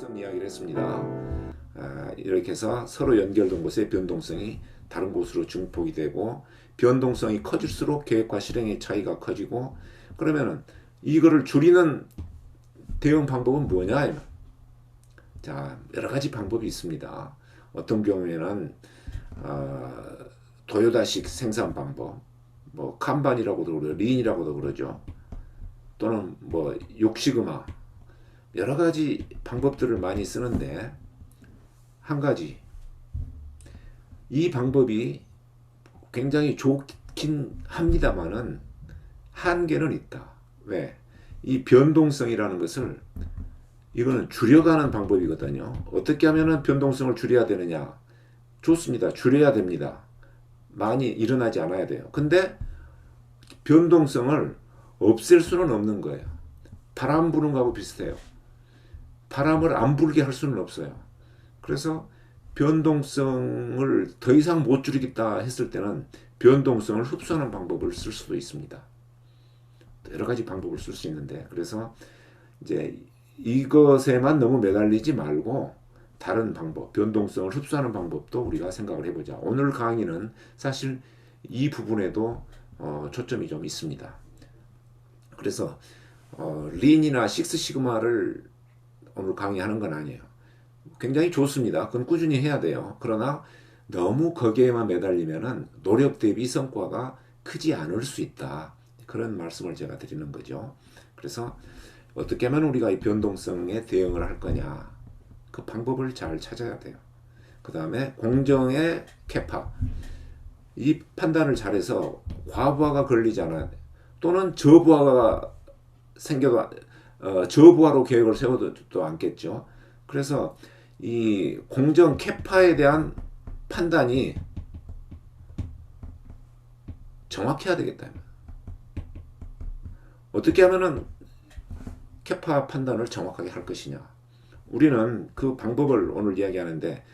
변동성 이야기를 했습니다. 이렇게 해서 서로 연결된 곳의 변동성이 다른 곳으로 증폭이 되고 변동성이 커질수록 계획과 실행의 차이가 커지고 그러면은 이거를 줄이는 대응 방법은 뭐냐? 자, 여러 가지 방법이 있습니다. 어떤 경우에는 도요다식 생산 방법, 뭐 칸반이라고도 그러죠, 린이라고도 그러죠. 또는 뭐 육시그마 여러 가지 방법들을 많이 쓰는데 한 가지 이 방법이 굉장히 좋긴 합니다만은 한계는 있다. 왜? 이 변동성이라는 것을 이거는 줄여가는 방법이거든요. 어떻게 하면 변동성을 줄여야 되느냐? 좋습니다. 줄여야 됩니다. 많이 일어나지 않아야 돼요. 근데 변동성을 없앨 수는 없는 거예요. 바람 부는 거하고 비슷해요. 바람을 안 불게 할 수는 없어요. 그래서 변동성을 더 이상 못 줄이겠다 했을 때는 변동성을 흡수하는 방법을 쓸 수도 있습니다. 여러 가지 방법을 쓸 수 있는데 그래서 이제 이것에만 너무 매달리지 말고 다른 방법, 변동성을 흡수하는 방법도 우리가 생각을 해보자. 오늘 강의는 사실 이 부분에도 초점이 좀 있습니다. 그래서 린이나 식스 시그마를 오늘 강의하는 건 아니에요. 굉장히 좋습니다. 그건 꾸준히 해야 돼요. 그러나 너무 거기에만 매달리면은 노력 대비 성과가 크지 않을 수 있다. 그런 말씀을 제가 드리는 거죠. 그래서 어떻게 하면 우리가 이 변동성에 대응을 할 거냐. 그 방법을 잘 찾아야 돼요. 그 다음에 공정의 캐파. 이 판단을 잘해서 과부하가 걸리지 않아야 돼. 또는 저부하가 생겨도 저부하로 계획을 세워도 않겠죠. 그래서 이 공정 캐파에 대한 판단이 정확해야 되겠다. 어떻게 하면은 캐파 판단을 정확하게 할 것이냐. 우리는 그 방법을 오늘 이야기하는데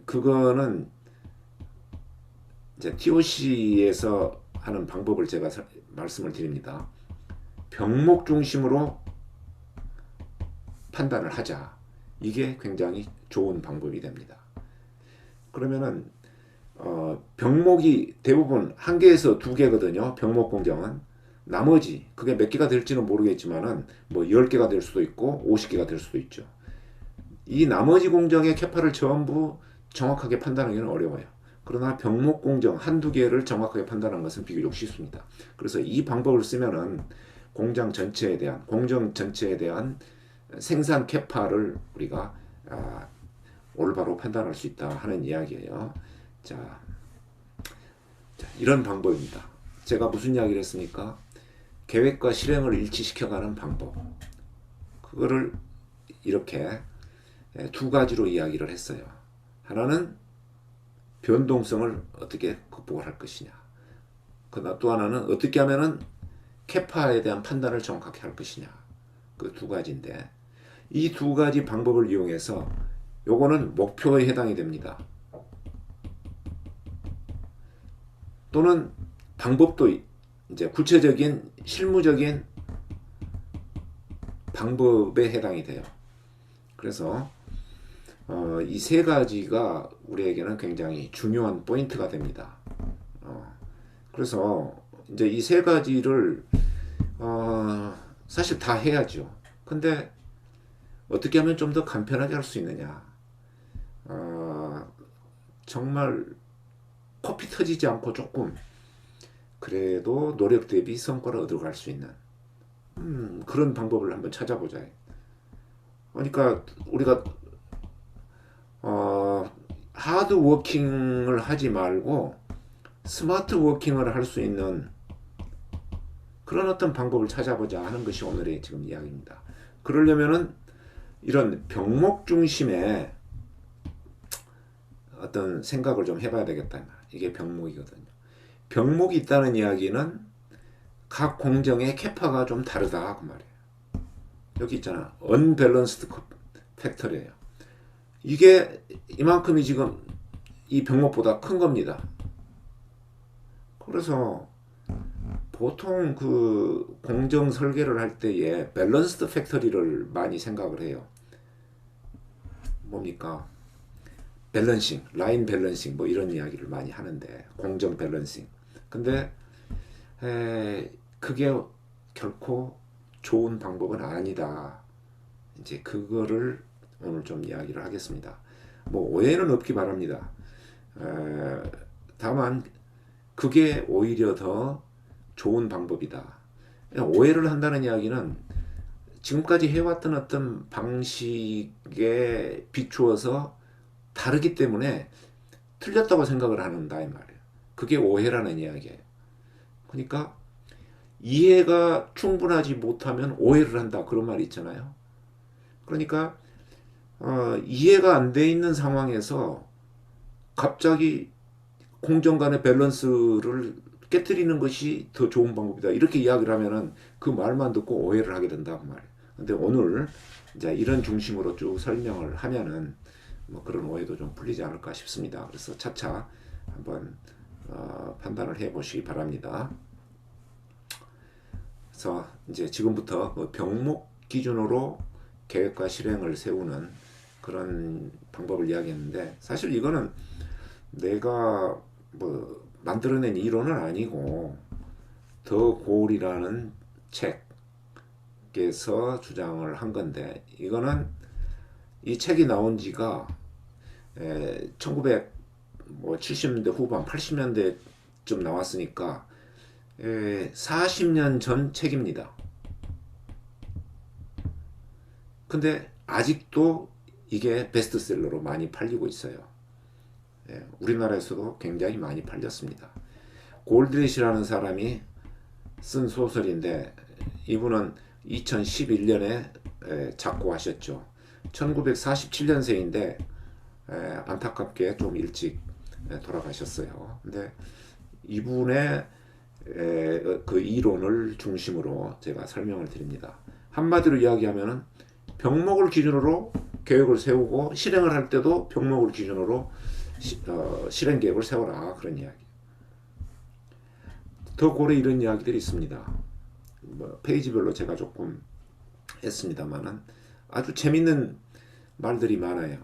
그거는 이제 TOC에서 하는 방법을 제가 말씀을 드립니다. 병목 중심으로 판단을 하자. 이게 굉장히 좋은 방법이 됩니다. 그러면은 병목이 대부분 한 개에서 두 개거든요. 병목 공정은 나머지 그게 몇 개가 될지는 모르겠지만은 뭐 10개가 될 수도 있고 50개가 될 수도 있죠. 이 나머지 공정의 캐파를 전부 정확하게 판단하기는 어려워요. 그러나 병목 공정 한두 개를 정확하게 판단하는 것은 비교적 쉽습니다. 그래서 이 방법을 쓰면은 공장 전체에 대한 공정 전체에 대한 생산 캐파를 우리가 올바로 판단할 수 있다 하는 이야기예요. 자, 이런 방법입니다. 제가 무슨 이야기를 했습니까? 계획과 실행을 일치시켜가는 방법. 그거를 이렇게 두 가지로 이야기를 했어요. 하나는 변동성을 어떻게 극복을 할 것이냐. 그러나 또 하나는 어떻게 하면은 캐파에 대한 판단을 정확하게 할 것이냐. 그 두 가지인데 이 두 가지 방법을 이용해서 요거는 목표에 해당이 됩니다. 또는 방법도 이제 구체적인 실무적인 방법에 해당이 돼요. 그래서 이 세 가지가 우리에게는 굉장히 중요한 포인트가 됩니다. 그래서 이제 이 세 가지를 사실 다 해야죠. 근데 어떻게 하면 좀 더 간편하게 할 수 있느냐? 정말 코피 터지지 않고 조금 그래도 노력 대비 성과를 얻어갈 수 있는 그런 방법을 한번 찾아보자. 그러니까 우리가 하드 워킹을 하지 말고 스마트 워킹을 할 수 있는 그런 어떤 방법을 찾아보자 하는 것이 오늘의 지금 이야기입니다. 그러려면은 이런 병목 중심의 어떤 생각을 좀 해봐야 되겠다. 이게 병목이거든요. 병목이 있다는 이야기는 각 공정의 캐파가 좀 다르다 그 말이에요. 여기 있잖아. unbalanced 팩터리예요. 이게 이만큼이 지금 이 병목보다 큰 겁니다. 그래서 보통 그 공정 설계를 할 때에 밸런스드 팩터리를 많이 생각을 해요. 뭡니까? 밸런싱, 라인 밸런싱 뭐 이런 이야기를 많이 하는데 공정 밸런싱. 근데 그게 결코 좋은 방법은 아니다. 이제 그거를 오늘 좀 이야기를 하겠습니다. 뭐 오해는 없기 바랍니다. 다만 그게 오히려 더 좋은 방법이다. 오해를 한다는 이야기는 지금까지 해왔던 어떤 방식에 비추어서 다르기 때문에 틀렸다고 생각을 한다 이 말이에요. 그게 오해라는 이야기예요. 그러니까 이해가 충분하지 못하면 오해를 한다 그런 말이 있잖아요. 그러니까 이해가 안 돼 있는 상황에서 갑자기 공정 간의 밸런스를 깨뜨리는 것이 더 좋은 방법이다. 이렇게 이야기를 하면은 그 말만 듣고 오해를 하게 된다 그 말이에요. 근데 오늘 이제 이런 중심으로 쭉 설명을 하면은 뭐 그런 오해도 좀 풀리지 않을까 싶습니다. 그래서 차차 한번 판단을 해 보시기 바랍니다. 그래서 이제 지금부터 그 병목 기준으로 계획과 실행을 세우는 그런 방법을 이야기했는데 사실 이거는 내가 뭐 만들어낸 이론은 아니고 더 골이라는 책에서 주장을 한 건데 이거는 이 책이 나온 지가 1970년대 후반 80년대쯤 나왔으니까 40년 전 책입니다. 근데 아직도 이게 베스트셀러로 많이 팔리고 있어요. 우리나라에서도 굉장히 많이 팔렸습니다. 골드렛이라는 사람이 쓴 소설인데 이분은 2011년에 작고하셨죠. 1947년생인데 안타깝게 좀 일찍 돌아가셨어요. 근데 이분의 그 이론을 중심으로 제가 설명을 드립니다. 한마디로 이야기하면은 병목을 기준으로 계획을 세우고 실행을 할 때도 병목을 기준으로 실행 계획을 세워라 그런 이야기. 더 고래 이런 이야기들이 있습니다. 뭐 페이지별로 제가 조금 했습니다만은 아주 재밌는 말들이 많아요.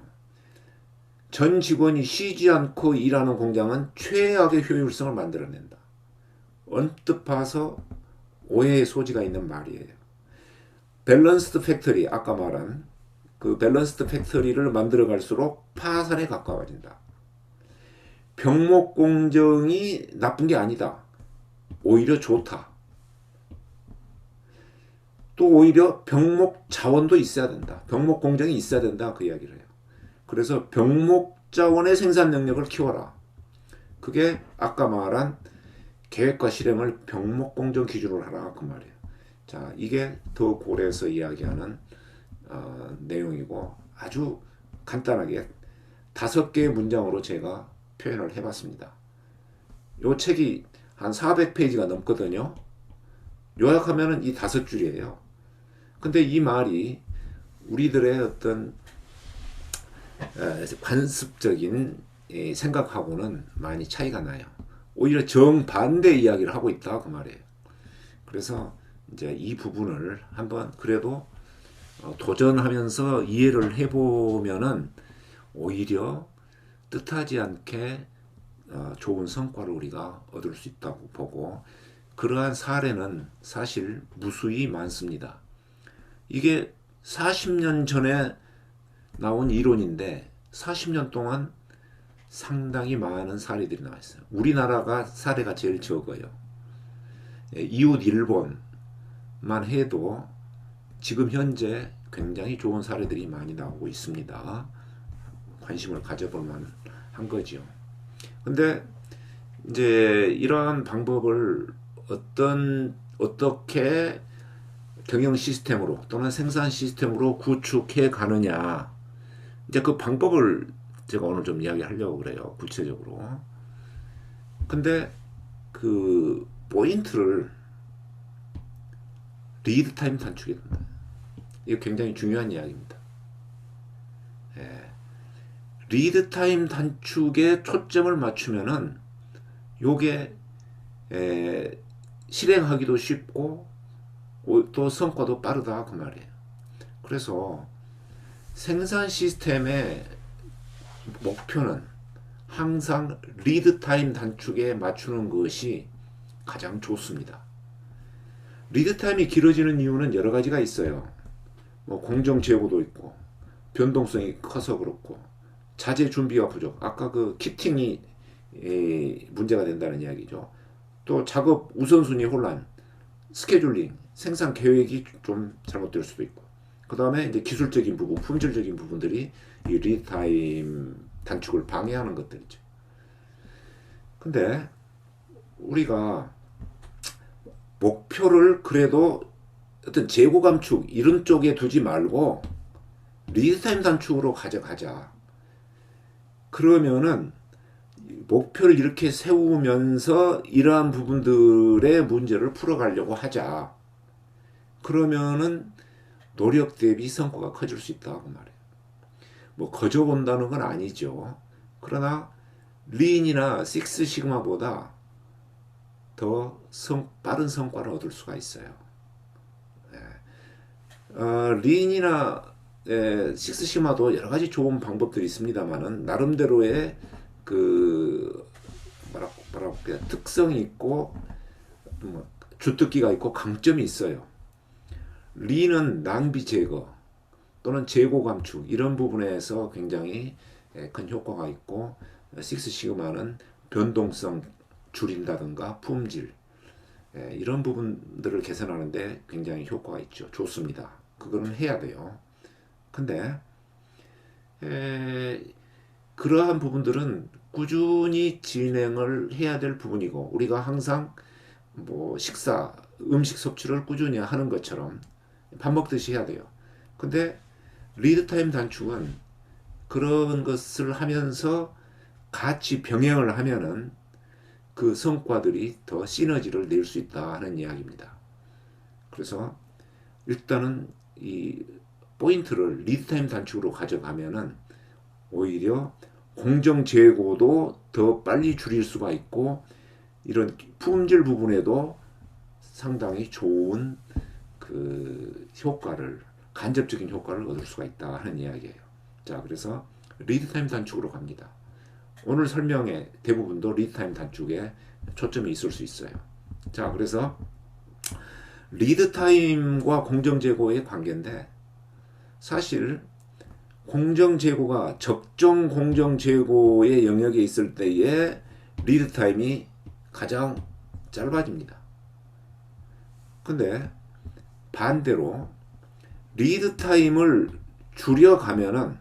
전 직원이 쉬지 않고 일하는 공장은 최악의 효율성을 만들어낸다. 언뜻 봐서 오해의 소지가 있는 말이에요. 밸런스드 팩토리, 아까 말한 그 밸런스드 팩토리를 만들어 갈수록 파산에 가까워진다. 병목 공정이 나쁜 게 아니다. 오히려 좋다. 또 오히려 병목 자원도 있어야 된다. 병목 공정이 있어야 된다. 그 이야기를 해요. 그래서 병목 자원의 생산 능력을 키워라. 그게 아까 말한 계획과 실행을 병목 공정 기준으로 하라. 그 말이에요. 자, 이게 더 고래에서 이야기하는 내용이고 아주 간단하게 5개의 문장으로 제가 표현을 해봤습니다. 이 책이 한 400페이지가 넘거든요. 요약하면 이 5줄이에요. 근데 이 말이 우리들의 어떤 관습적인 생각하고는 많이 차이가 나요. 오히려 정반대 이야기를 하고 있다 그 말이에요. 그래서 이제 이 부분을 한번 그래도 도전하면서 이해를 해보면은 오히려 뜻하지 않게 좋은 성과를 우리가 얻을 수 있다고 보고 그러한 사례는 사실 무수히 많습니다. 이게 40년 전에 나온 이론인데 40년 동안 상당히 많은 사례들이 나와 있어요. 우리나라가 사례가 제일 적어요. 이웃 일본만 해도 지금 현재 굉장히 좋은 사례들이 많이 나오고 있습니다. 관심을 가져볼 만한 거죠. 근데 이제 이러한 방법을 어떻게 경영 시스템으로 또는 생산 시스템으로 구축해 가느냐. 이제 그 방법을 제가 오늘 좀 이야기하려고 그래요. 구체적으로. 근데 그 포인트를 리드 타임 단축이 된다. 이거 굉장히 중요한 이야기입니다. 리드 타임 단축에 초점을 맞추면은 요게 실행하기도 쉽고 또 성과도 빠르다 그 말이에요. 그래서 생산 시스템의 목표는 항상 리드 타임 단축에 맞추는 것이 가장 좋습니다. 리드 타임이 길어지는 이유는 여러 가지가 있어요. 뭐 공정 재고도 있고, 변동성이 커서 그렇고, 자재 준비가 부족. 아까 그 키팅이 문제가 된다는 이야기죠. 또 작업 우선순위 혼란, 스케줄링, 생산 계획이 좀 잘못될 수도 있고. 그 다음에 이제 기술적인 부분, 품질적인 부분들이 이 리드 타임 단축을 방해하는 것들이죠. 근데 우리가 목표를 그래도 어떤 재고 감축 이런 쪽에 두지 말고 리드타임 단축으로 가져가자. 그러면은 목표를 이렇게 세우면서 이러한 부분들의 문제를 풀어가려고 하자. 그러면은 노력 대비 성과가 커질 수 있다고 말해요. 뭐 거저 본다는 건 아니죠. 그러나 린이나 식스 시그마보다 더 빠른 성과를 얻을 수가 있어요. 린이나 식스 시그마도 여러 가지 좋은 방법들이 있습니다만은 나름대로의 그 뭐라고 특성이 있고 뭐 주특기가 있고 강점이 있어요. 린은 낭비 제거 또는 재고 감축 이런 부분에서 굉장히 큰 효과가 있고 식스 시그마는 변동성 줄인다든가 품질 이런 부분들을 개선하는데 굉장히 효과가 있죠. 좋습니다. 그거는 해야 돼요. 근데 그러한 부분들은 꾸준히 진행을 해야 될 부분이고 우리가 항상 뭐 음식 섭취를 꾸준히 하는 것처럼 밥 먹듯이 해야 돼요. 근데 리드타임 단축은 그런 것을 하면서 같이 병행을 하면은 그 성과들이 더 시너지를 낼 수 있다 하는 이야기입니다. 그래서 일단은 이 포인트를 리드타임 단축으로 가져가면은 오히려 공정 재고도 더 빨리 줄일 수가 있고 이런 품질 부분에도 상당히 좋은 그 간접적인 효과를 얻을 수가 있다 하는 이야기예요. 자, 그래서 리드타임 단축으로 갑니다. 오늘 설명의 대부분도 리드타임 단축에 초점이 있을 수 있어요. 자, 그래서 리드타임과 공정재고의 관계인데 사실 공정재고가 적정 공정재고의 영역에 있을 때에 리드타임이 가장 짧아집니다. 근데 반대로 리드타임을 줄여가면은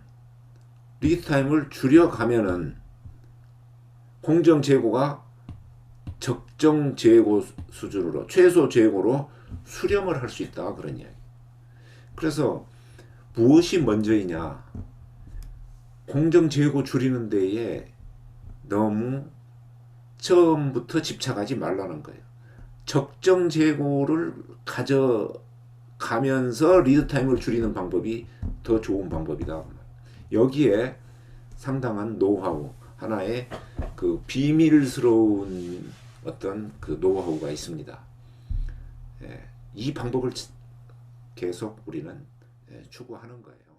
공정 재고가 적정 재고 수준으로 최소 재고로 수렴을 할 수 있다 그런 이야기. 그래서 무엇이 먼저이냐? 공정 재고 줄이는 데에 너무 처음부터 집착하지 말라는 거예요. 적정 재고를 가져가면서 리드 타임을 줄이는 방법이 더 좋은 방법이다. 여기에 상당한 노하우, 하나의 그 비밀스러운 어떤 그 노하우가 있습니다. 이 방법을 계속 우리는 추구하는 거예요.